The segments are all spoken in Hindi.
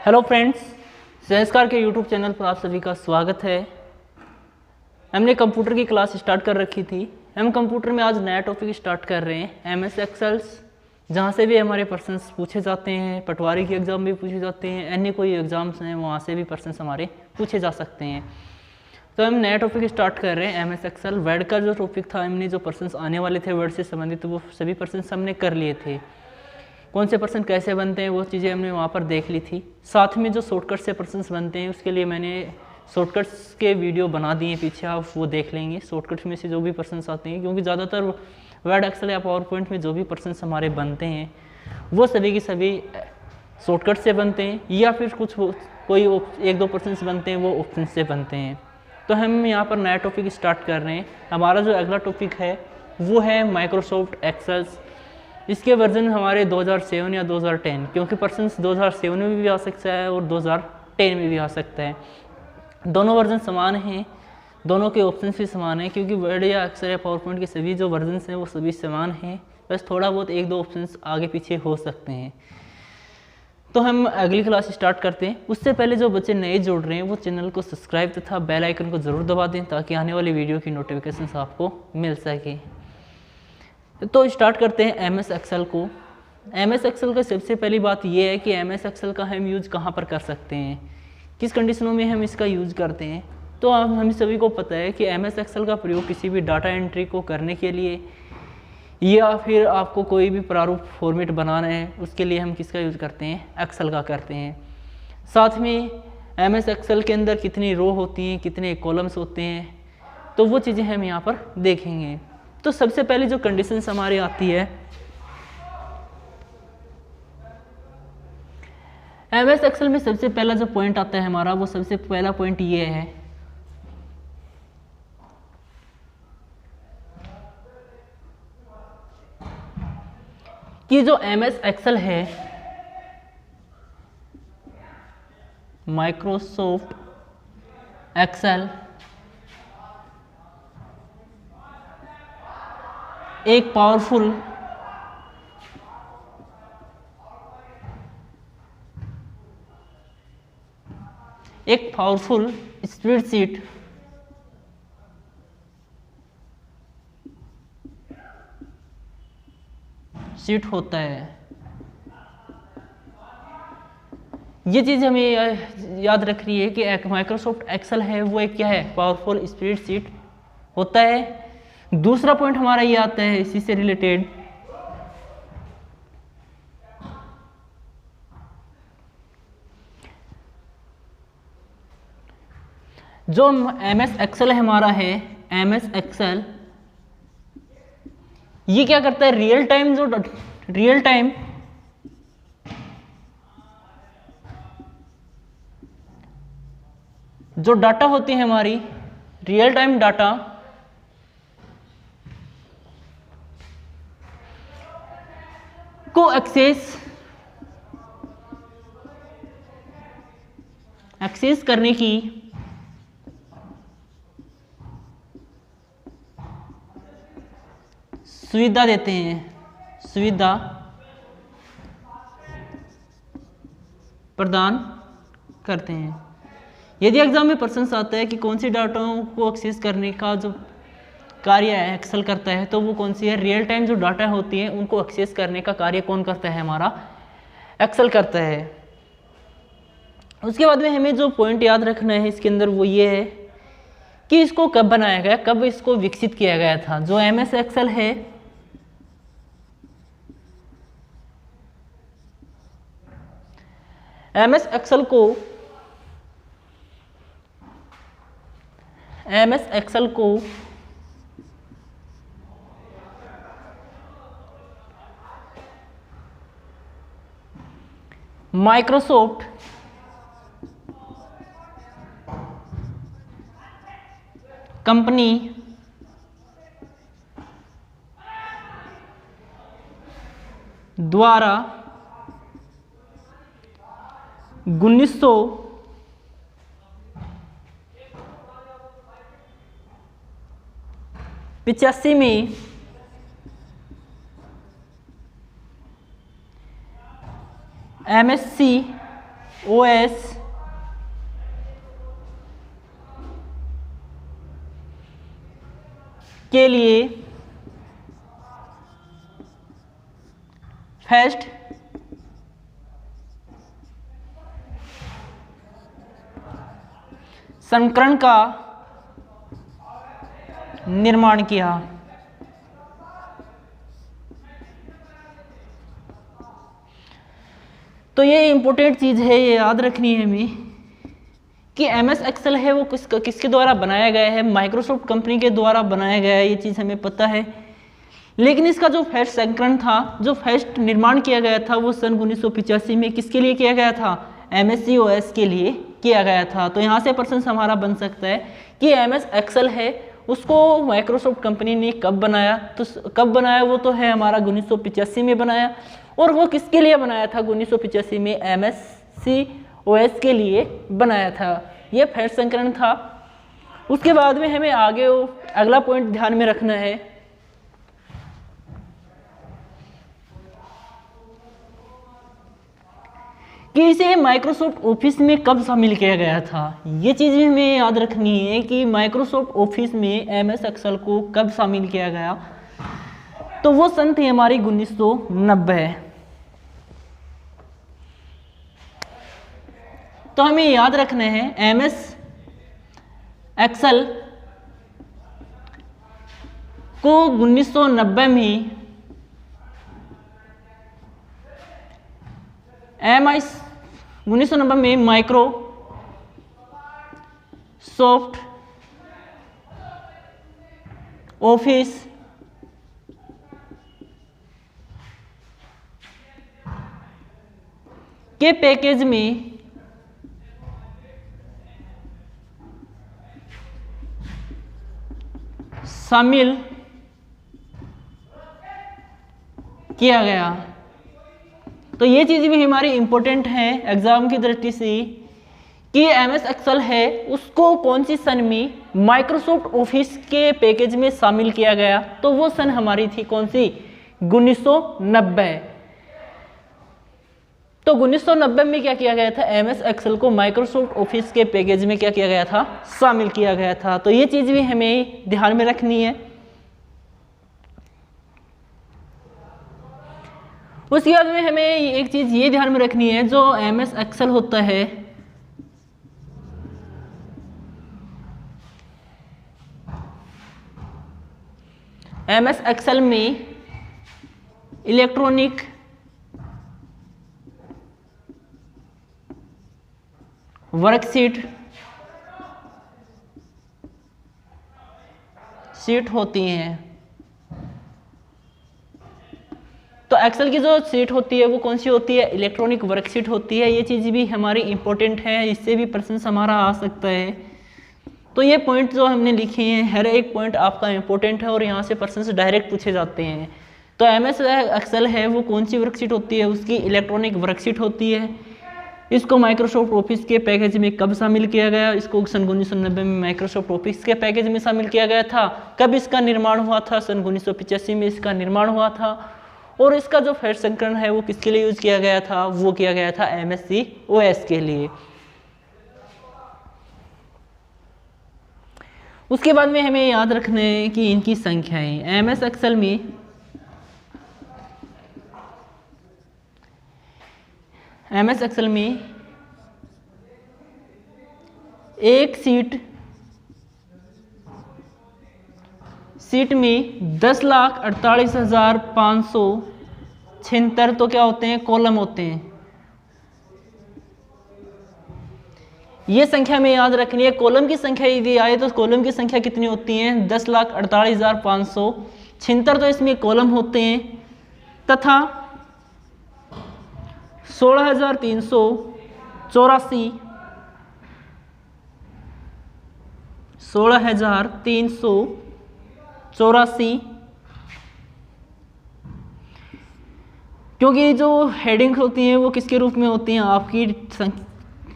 हेलो फ्रेंड्स, संस्कार के यूट्यूब चैनल पर आप सभी का स्वागत है। हमने कंप्यूटर की क्लास स्टार्ट कर रखी थी। हम कंप्यूटर में आज नया टॉपिक स्टार्ट कर रहे हैं एमएस एक्सेल्स, जहाँ से भी हमारे पर्सन्स पूछे जाते हैं। पटवारी के एग्ज़ाम भी पूछे जाते हैं, अन्य कोई एग्ज़ाम्स हैं वहाँ से भी पर्सन्स हमारे पूछे जा सकते हैं। तो हम नया टॉपिक स्टार्ट कर रहे हैं एमएस एक्सेल। वर्ड का जो टॉपिक था, हमने जो पर्सन्स आने वाले थे वर्ड से संबंधित, वो सभी पर्सन्स हमने कर लिए थे। कौन से पर्सन कैसे बनते हैं वो चीज़ें हमने वहाँ पर देख ली थी। साथ में जो शॉर्टकट से पर्सन्स बनते हैं उसके लिए मैंने शॉर्टकट्स के वीडियो बना दिए, पीछे आप वो देख लेंगे। शॉर्टकट्स में से जो भी पर्सन्स आते हैं, क्योंकि ज़्यादातर वर्ड एक्सेल या पावर पॉइंट में जो भी पर्सन्स हमारे बनते हैं वो सभी की सभी शॉर्टकट से बनते हैं, या फिर कोई एक दो पर्सन्स बनते हैं वो ऑप्शन से बनते हैं। तो हम यहाँ पर नया टॉपिक स्टार्ट कर रहे हैं। हमारा जो अगला टॉपिक है वो है माइक्रोसॉफ्ट एक्सेल्स। इसके वर्जन हमारे 2007 या 2010, क्योंकि पर्सन्स 2007 में भी आ सकता है और 2010 में भी आ सकता है। दोनों वर्जन समान हैं, दोनों के ऑप्शंस भी समान हैं, क्योंकि वर्ड या एक्सेल या पावर पॉइंट के सभी जो वर्जन्स हैं वो सभी समान हैं। बस थोड़ा बहुत एक दो ऑप्शंस आगे पीछे हो सकते हैं। तो हम अगली क्लास स्टार्ट करते हैं। उससे पहले जो बच्चे नए जुड़ रहे हैं वो चैनल को सब्सक्राइब तथा बेल आइकन को ज़रूर दबा दें, ताकि आने वाली वीडियो की नोटिफिकेशन आपको मिल सके। तो स्टार्ट करते हैं एमएस एक्सेल को। एमएस एक्सेल का सबसे पहली बात यह है कि एमएस एक्सेल का हम यूज़ कहाँ पर कर सकते हैं, किस कंडीशनों में हम इसका यूज़ करते हैं। तो हम सभी को पता है कि एमएस एक्सेल का प्रयोग किसी भी डाटा एंट्री को करने के लिए, या फिर आपको कोई भी प्रारूप फॉर्मेट बनाना है उसके लिए हम किसका यूज़ करते हैं, एक्सेल का करते हैं। साथ में एमएस एक्सेल के अंदर कितनी रो होती हैं, कितने कॉलम्स होते हैं, तो वो चीज़ें हम यहाँ पर देखेंगे। तो सबसे पहले जो कंडीशंस हमारी आती है, एमएस एक्सेल में सबसे पहला जो पॉइंट आता है हमारा, वो सबसे पहला पॉइंट ये है कि जो एमएस एक्सेल है, माइक्रोसॉफ्ट एक्सेल एक पावरफुल स्प्रेडशीट होता है। ये चीज़ हमें याद रखनी है कि माइक्रोसॉफ्ट एक्सेल है वो एक क्या है, पावरफुल स्प्रेडशीट होता है। दूसरा पॉइंट हमारा ये आता है इसी से रिलेटेड, जो एमएस एक्सेल हमारा है, एमएस एक्सेल ये क्या करता है, रियल टाइम जो डाटा होती है हमारी, रियल टाइम डाटा को एक्सेस करने की सुविधा देते हैं, सुविधा प्रदान करते हैं। यदि एग्जाम में प्रश्न आता है कि कौन सी डाटाओं को एक्सेस करने का जो कार्य है एक्सेल करता है, तो वो कौन सी है, रियल टाइम जो डाटा होती है उनको एक्सेस करने का कार्य कौन करता है, हमारा एक्सेल करता है। उसके बाद में हमें जो पॉइंट याद रखना है इसके अंदर वो ये है कि इसको कब बनाया गया, कब इसको विकसित किया गया था। जो एमएस एक्सेल है, एमएस एक्सेल को माइक्रोसॉफ्ट कंपनी द्वारा 1985 में MSc OS के लिए फर्स्ट संस्करण का निर्माण किया। तो ये इंपॉर्टेंट चीज़ है, ये याद रखनी है हमें कि MS एक्सेल है वो किसके द्वारा बनाया गया है, माइक्रोसॉफ्ट कंपनी के द्वारा बनाया गया है, ये चीज़ हमें पता है। लेकिन इसका जो फर्स्ट संस्करण था, जो फर्स्ट निर्माण किया गया था, वो सन 1985 में किसके लिए किया गया था, MSc OS के लिए किया गया था। तो यहाँ से प्रश्न हमारा बन सकता है कि MS एक्सेल है उसको माइक्रोसॉफ्ट कंपनी ने कब बनाया, तो कब बनाया, वो तो है हमारा 1985 में बनाया। और वो किसके लिए बनाया था, 1985 में MSc OS के लिए बनाया था। ये फर्स्ट संस्करण था। उसके बाद में हमें आगे अगला पॉइंट ध्यान में रखना है कि इसे माइक्रोसॉफ्ट ऑफिस में कब शामिल किया गया था। ये चीज़ भी हमें याद रखनी है कि माइक्रोसॉफ्ट ऑफिस में MS एक्सेल को कब शामिल किया गया। तो वो सन थी हमारी 1990। तो हमें याद रखना है MS एक्सेल को 1990 में माइक्रोसॉफ्ट ऑफिस के पैकेज में शामिल किया गया। तो ये चीज़ भी हमारी इंपॉर्टेंट है एग्जाम की दृष्टि से कि MS एक्सेल है उसको कौन सी सन में माइक्रोसॉफ्ट ऑफिस के पैकेज में शामिल किया गया। तो वो सन हमारी थी कौन सी, 1990। तो 1990 में क्या किया गया था, MS एक्सेल को माइक्रोसॉफ्ट ऑफिस के पैकेज में क्या किया गया था, शामिल किया गया था। तो ये चीज़ भी हमें ध्यान में रखनी है। उसके बाद में हमें एक चीज़ ये ध्यान में रखनी है, जो MS एक्सेल होता है MS एक्सेल में इलेक्ट्रॉनिक वर्कशीट होती हैं। तो एक्सेल की जो शीट होती है वो कौन सी होती है, इलेक्ट्रॉनिक वर्कशीट होती है। ये चीज़ भी हमारी इंपॉर्टेंट है, इससे भी प्रश्न हमारा आ सकता है। तो ये पॉइंट जो हमने लिखे हैं, हर एक पॉइंट आपका इंपॉर्टेंट है और यहाँ से प्रश्न डायरेक्ट पूछे जाते हैं। तो MS एक्सेल है वो कौन सी वर्कशीट होती है, उसकी इलेक्ट्रॉनिक वर्कशीट होती है। इसको माइक्रोसॉफ्ट ऑफिस के पैकेज में कब शामिल किया गया, इसको सन 1990 में माइक्रोसॉफ्ट ऑफिस के पैकेज में शामिल किया गया था। कब इसका निर्माण हुआ था, सन 1985 में इसका निर्माण हुआ था। और इसका जो फर्स्ट संस्करण है वो किसके लिए यूज किया गया था, वो किया गया था MSc OS के लिए। उसके बाद में हमें याद रखना है कि इनकी संख्याएं MS एक्सेल में एक सीट में 10,48,576 तो क्या होते हैं, कॉलम होते हैं। ये संख्या में याद रखनी है। कॉलम की संख्या यदि आए तो कॉलम की संख्या कितनी होती है, 10,48,576 तो इसमें कॉलम होते हैं, तथा 16,384 क्योंकि जो हेडिंग होती हैं वो किसके रूप में होती हैं, आपकी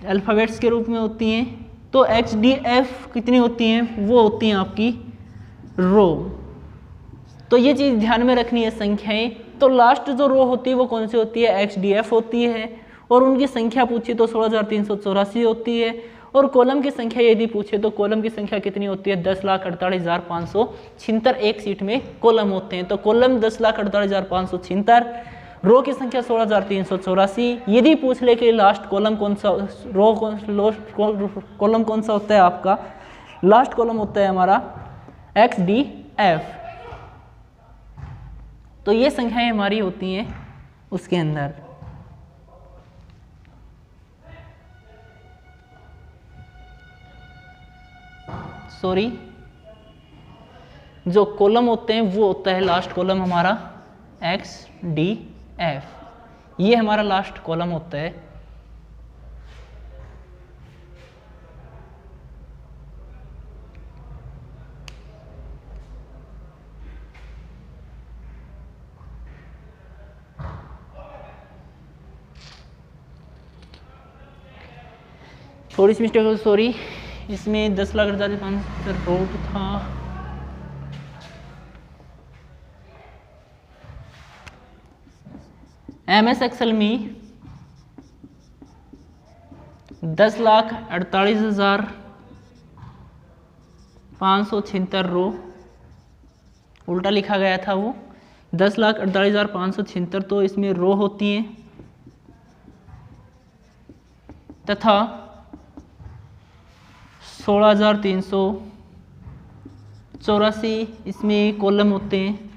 अल्फ़ाबेट्स के रूप में होती हैं। तो HDF कितनी होती हैं, वो होती हैं आपकी रो। तो ये चीज़ ध्यान में रखनी है संख्याएं। तो लास्ट जो रो होती है वो कौन सी होती है, XDF होती है। और उनकी संख्या पूछी तो 16,384 होती है। और कॉलम की संख्या यदि पूछे तो कॉलम की संख्या कितनी होती है? 10,48,576 एक सीट में कॉलम होते हैं। तो कॉलम 10,48,576, रो की संख्या 16,384। यदि पूछ ले कि लास्ट कॉलम कौन सा, कॉलम कौन सा होता है आपका, लास्ट कॉलम होता है हमारा XDF। तो ये संख्याएं हमारी होती हैं उसके अंदर। सॉरी, जो कॉलम होते हैं वो होता है लास्ट कॉलम हमारा XDF, ये हमारा लास्ट कॉलम होता है। थोड़ी सी मिस्टेक हो, सॉरी, इसमें 10,48,500 रोड था। MS एक्सेल में 10,48,576 रो उल्टा लिखा गया था, वो 10,48,576 तो इसमें रो होती हैं, तथा 16,384 इसमें कॉलम होते हैं।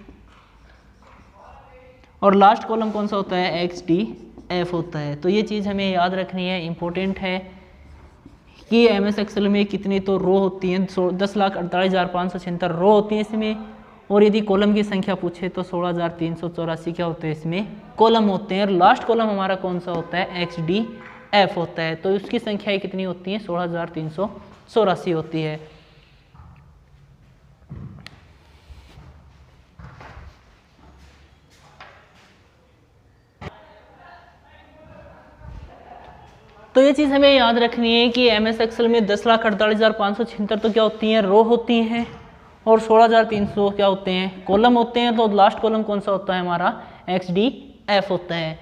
और लास्ट कॉलम कौन सा होता है? XDF होता है। तो ये चीज़ हमें याद रखनी है, इम्पोर्टेंट है कि MS एक्सेल में कितनी तो रो होती हैं, 10,48,576 रो होती हैं इसमें। और यदि कॉलम की संख्या पूछे तो 16,384 क्या होते हैं इसमें कॉलम होते हैं। और लास्ट कॉलम हमारा कौन सा होता है? XDF होता है। तो उसकी संख्या कितनी होती है? 16,384 होती है। तो ये चीज़ हमें याद रखनी है कि MS एक्सेल में 10,48,576 तो क्या होती हैं? रो होती हैं। और 16,300 क्या होते हैं? कॉलम होते हैं। तो लास्ट कॉलम कौन सा होता है हमारा? XDF होता है।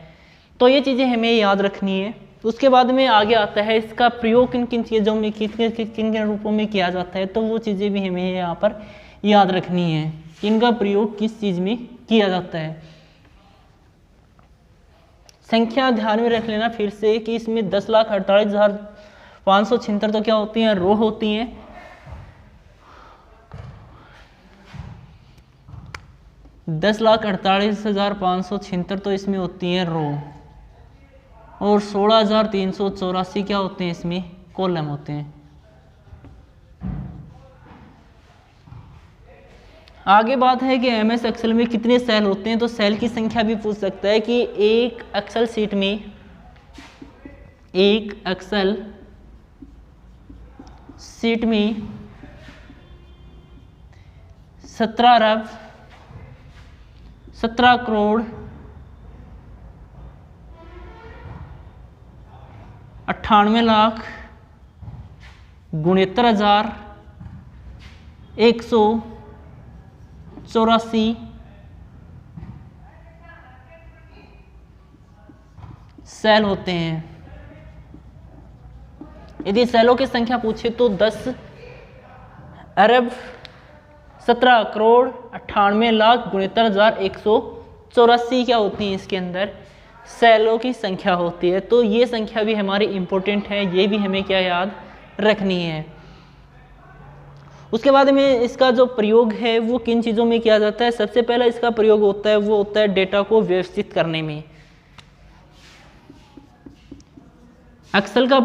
तो ये चीज़ें हमें याद रखनी है। उसके बाद में आगे आता है इसका प्रयोग किन किन चीज़ों में, किन किन रूपों में किया जाता है। तो वो चीज़ें भी हमें यहाँ पर याद रखनी है, इनका प्रयोग किस चीज़ में किया जाता है। संख्या ध्यान में रख लेना फिर से कि इसमें 10,48,576 तो क्या होती हैं? रो होती हैं। दस लाख 48,576 तो इसमें होती हैं रो। और 16,384 क्या होते हैं? इसमें कॉलम होते हैं। आगे बात है कि MS एक्सेल में कितने सेल होते हैं। तो सेल की संख्या भी पूछ सकता है कि एक एक्सेल शीट में, एक एक्सेल शीट में 17 अरब 17 करोड़ 98 लाख 69,184 सेल होते हैं। यदि सेलों की संख्या पूछे तो 10 अरब 17 करोड़ 98 लाख 69,184 क्या होती हैं? इसके अंदर सेलों की संख्या होती है। तो ये संख्या भी हमारी इंपॉर्टेंट है, ये भी हमें क्या याद रखनी है। उसके बाद में इसका जो प्रयोग है वो किन चीज़ों में किया जाता है। सबसे पहला इसका प्रयोग होता है वो होता है डेटा को व्यवस्थित करने में। एक्सेल का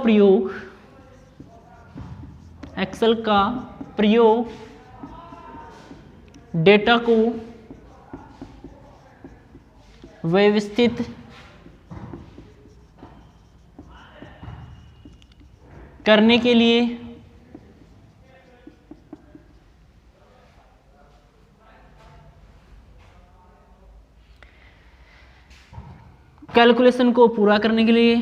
प्रयोग डेटा को व्यवस्थित करने के लिए कैलकुलेशन को पूरा करने के लिए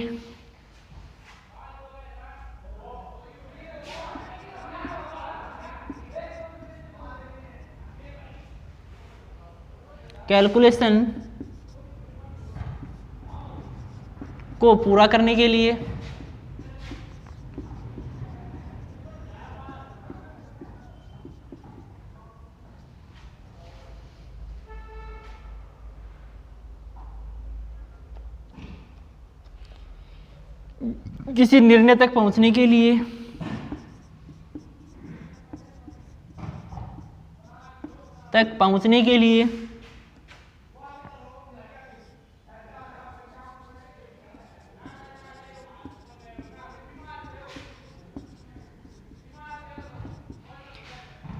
कैलकुलेशन को पूरा करने के लिए किसी निर्णय तक पहुंचने के लिए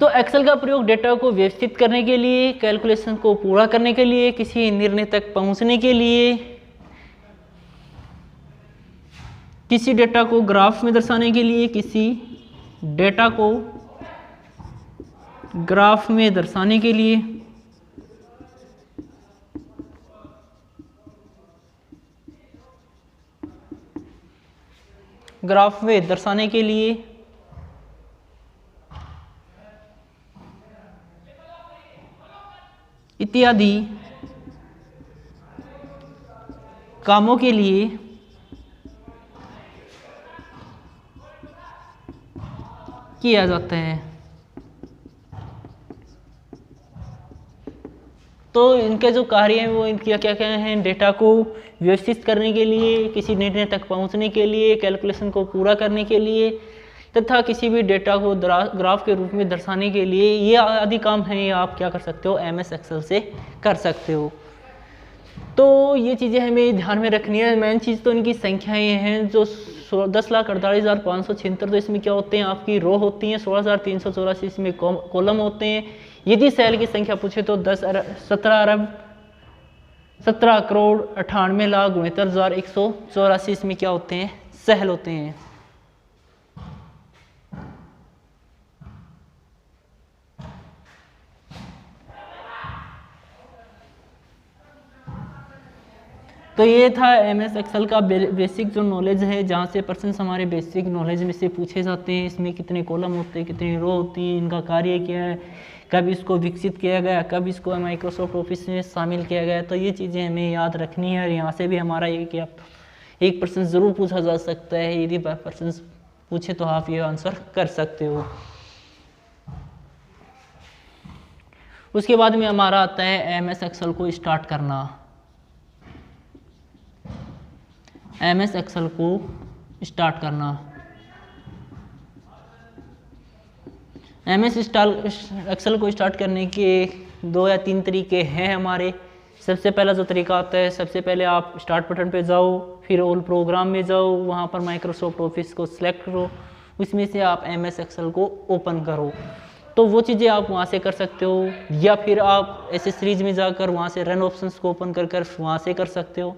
तो एक्सेल का प्रयोग डेटा को व्यवस्थित करने के लिए, कैलकुलेशन को पूरा करने के लिए, किसी निर्णय तक पहुंचने के लिए, किसी डेटा को ग्राफ में दर्शाने के लिए, किसी डेटा को ग्राफ में दर्शाने के लिए, इत्यादि कामों के लिए किया जाता है। तो इनके जो कार्य हैं वो इनके क्या क्या हैं? डेटा को व्यवस्थित करने के लिए, किसी निर्णय तक पहुंचने के लिए, कैलकुलेशन को पूरा करने के लिए तथा किसी भी डेटा को ग्राफ के रूप में दर्शाने के लिए, ये आदि काम हैं। ये आप क्या कर सकते हो? MS एक्सेल से कर सकते हो। तो ये चीज़ें हमें ध्यान में रखनी है। मेन चीज़ तो इनकी संख्याएँ हैं जो 10,48,576, तो इसमें क्या होते हैं? आपकी रो होती हैं। 16,384 इसमें कॉलम होते हैं। यदि सेल की संख्या पूछे तो 17,98,69,69,184 इसमें क्या होते हैं? सेल होते हैं। तो ये था MS एक्सेल का बेसिक जो नॉलेज है, जहाँ से पर्सन्स हमारे बेसिक नॉलेज में से पूछे जाते हैं। इसमें कितने कॉलम होते हैं, कितनी रो होती हैं, इनका कार्य क्या है, कब इसको विकसित किया गया, कब इसको माइक्रोसॉफ्ट ऑफिस में शामिल किया गया। तो ये चीज़ें हमें याद रखनी है। और यहाँ से भी हमारा एक पर्सन ज़रूर पूछा जा सकता है। यदि पर्सन पूछे तो आप ये आंसर कर सकते हो। उसके बाद में हमारा आता है MS एक्सेल को स्टार्ट करना। MS एक्सेल को स्टार्ट करना। MS एक्सेल को स्टार्ट करने के 2 या 3 तरीके हैं हमारे। सबसे पहला जो तरीका आता है, सबसे पहले आप स्टार्ट बटन पे जाओ, फिर ऑल प्रोग्राम में जाओ, वहाँ पर माइक्रोसॉफ्ट ऑफिस को सिलेक्ट करो, उसमें से आप MS एक्सेल को ओपन करो। तो वो चीज़ें आप वहाँ से कर सकते हो, या फिर आप एसेसरीज में जाकर वहाँ से रन ऑप्शंस को ओपन कर वहाँ से कर सकते हो।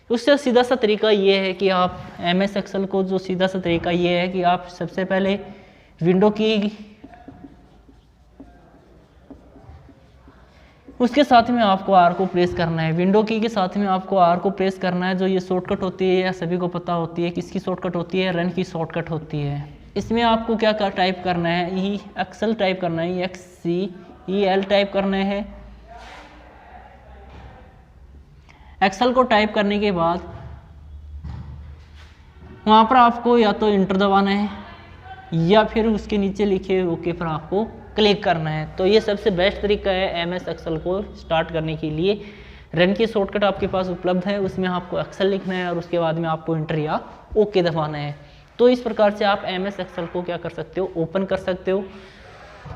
उससे सीधा सा तरीका ये है कि आप MS एक्सेल को जो सीधा सा तरीका ये है कि आप सबसे पहले विंडो की, उसके साथ में आपको R को प्रेस करना है। विंडो की के साथ में आपको R को प्रेस करना है। जो ये शॉर्टकट होती है, या सभी को पता होती है किसकी शॉर्टकट होती है? रन की शॉर्टकट होती है। इसमें आपको क्या टाइप करना है? एक्सेल टाइप करना है, XCEL टाइप करना है। एक्सेल को टाइप करने के बाद वहाँ पर आपको या तो इंटर दबाना है, या फिर उसके नीचे लिखे ओके पर आपको क्लिक करना है। तो ये सबसे बेस्ट तरीका है MS एक्सेल को स्टार्ट करने के लिए। रन की शॉर्टकट आपके पास उपलब्ध है, उसमें आपको एक्सेल लिखना है और उसके बाद में आपको इंटर या ओके दबाना है। तो इस प्रकार से आप MS एक्सेल को क्या कर सकते हो? ओपन कर सकते हो।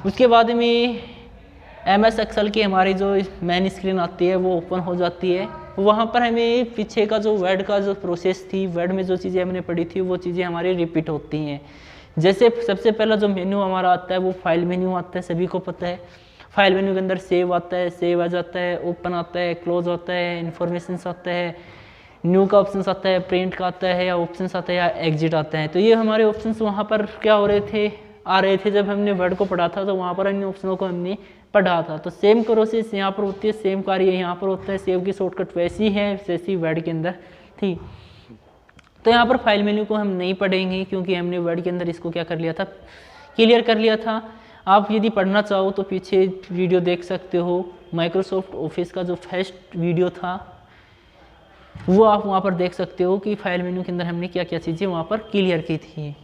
उसके बाद में MS एक्सेल की हमारी जो मेन स्क्रीन आती है वो ओपन हो जाती है। वहाँ पर हमें पीछे का जो वर्ड का जो प्रोसेस थी, वर्ड में जो चीज़ें हमने पढ़ी थी वो चीज़ें हमारी रिपीट होती हैं। जैसे सबसे पहला जो मेन्यू हमारा आता है वो फाइल मेन्यू आता है, सभी को पता है। फाइल मेन्यू के अंदर सेव आता है, सेव आ जाता है, ओपन आता है, क्लोज आता है, इन्फॉर्मेशन आता है, न्यू का ऑप्शन आता है, प्रिंट का आता है, या ऑप्शन आता है, या एग्जिट आता है। तो ये हमारे ऑप्शन वहाँ पर क्या हो रहे थे? आ रहे थे जब हमने वर्ड को पढ़ा था, तो वहाँ पर अन्य ऑप्शनों को हमने पढ़ा था। तो सेम प्रोसेस यहाँ पर होती है, सेम कार्य यहाँ पर होता है। सेव की शॉर्टकट वैसी है जैसी वर्ड के अंदर थी। तो यहाँ पर फाइल मेन्यू को हम नहीं पढ़ेंगे, क्योंकि हमने वर्ड के अंदर इसको क्या कर लिया था? क्लियर कर लिया था। आप यदि पढ़ना चाहो तो पीछे वीडियो देख सकते हो। माइक्रोसॉफ्ट ऑफिस का जो फर्स्ट वीडियो था वो आप वहाँ पर देख सकते हो कि फाइल मेन्यू के अंदर हमने क्या क्या चीज़ें वहाँ पर क्लियर की थी।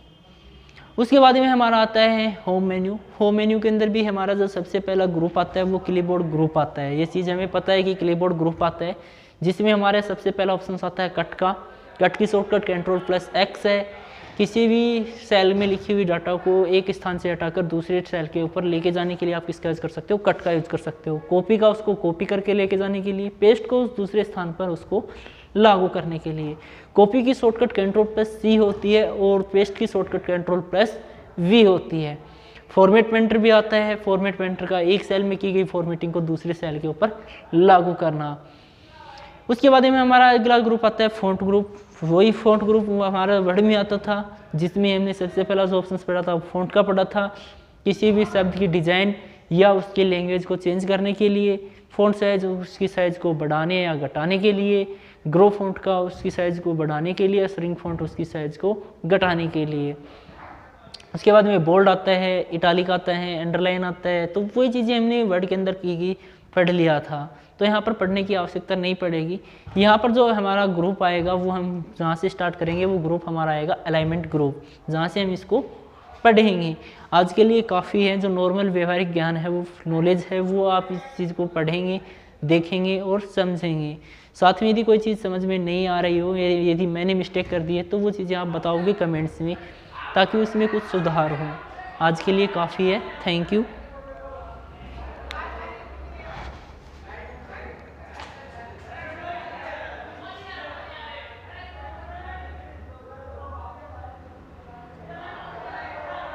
उसके बाद में हमारा आता है होम मेन्यू। होम मेन्यू के अंदर भी हमारा जो सबसे पहला ग्रुप आता है वो क्लिपबोर्ड ग्रुप आता है। ये चीज़ हमें पता है कि क्लिपबोर्ड ग्रुप आता है, जिसमें हमारे सबसे पहला ऑप्शन आता है कट का। कट की शॉर्टकट Ctrl+X है। किसी भी सेल में लिखी हुई डाटा को एक स्थान से हटाकर दूसरे सेल के ऊपर लेके जाने के लिए आप किसका यूज़ कर सकते हो, कट का यूज़ कर सकते हो। कॉपी का, उसको कॉपी करके लेके जाने के लिए। पेस्ट को दूसरे स्थान पर उसको लागू करने के लिए। कॉपी की शॉर्टकट Ctrl+C होती है और पेस्ट की शॉर्टकट Ctrl+V होती है। फॉर्मेट पेंटर भी आता है। फॉर्मेट पेंटर का एक सेल में की गई फॉर्मेटिंग को दूसरे सेल के ऊपर लागू करना। उसके बाद में हमारा अगला ग्रुप आता है फ़ॉन्ट ग्रुप। वही फ़ॉन्ट ग्रुप हमारा वर्ड में आता था, जिसमें हमने सबसे पहला जो ऑप्शन पढ़ा था फ़ॉन्ट का पढ़ा था। किसी भी शब्द की डिज़ाइन या उसके लैंग्वेज को चेंज करने के लिए। फ़ॉन्ट साइज उसकी साइज़ को बढ़ाने या घटाने के लिए। ग्रो फ़ॉन्ट का उसकी साइज़ को बढ़ाने के लिए। श्रिंक फ़ॉन्ट उसकी साइज़ को घटाने के लिए। उसके बाद में बोल्ड आता है, इटालिक आता है, अंडरलाइन आता है। तो वही चीज़ें हमने वर्ड के अंदर की गई पढ़ लिया था, तो यहाँ पर पढ़ने की आवश्यकता नहीं पड़ेगी। यहाँ पर जो हमारा ग्रुप आएगा वो हम जहाँ से स्टार्ट करेंगे वो ग्रुप हमारा आएगा अलाइनमेंट ग्रुप, जहाँ से हम इसको पढ़ेंगे। आज के लिए काफ़ी है, जो नॉर्मल व्यवहारिक ज्ञान है, वो नॉलेज है, वो आप इस चीज़ को पढ़ेंगे, देखेंगे और समझेंगे। साथ में यदि कोई चीज़ समझ में नहीं आ रही हो, यदि मैंने मिस्टेक कर दी है, तो वो चीज़ें आप बताओगे कमेंट्स में, ताकि उसमें कुछ सुधार हो। आज के लिए काफ़ी है। Thank you.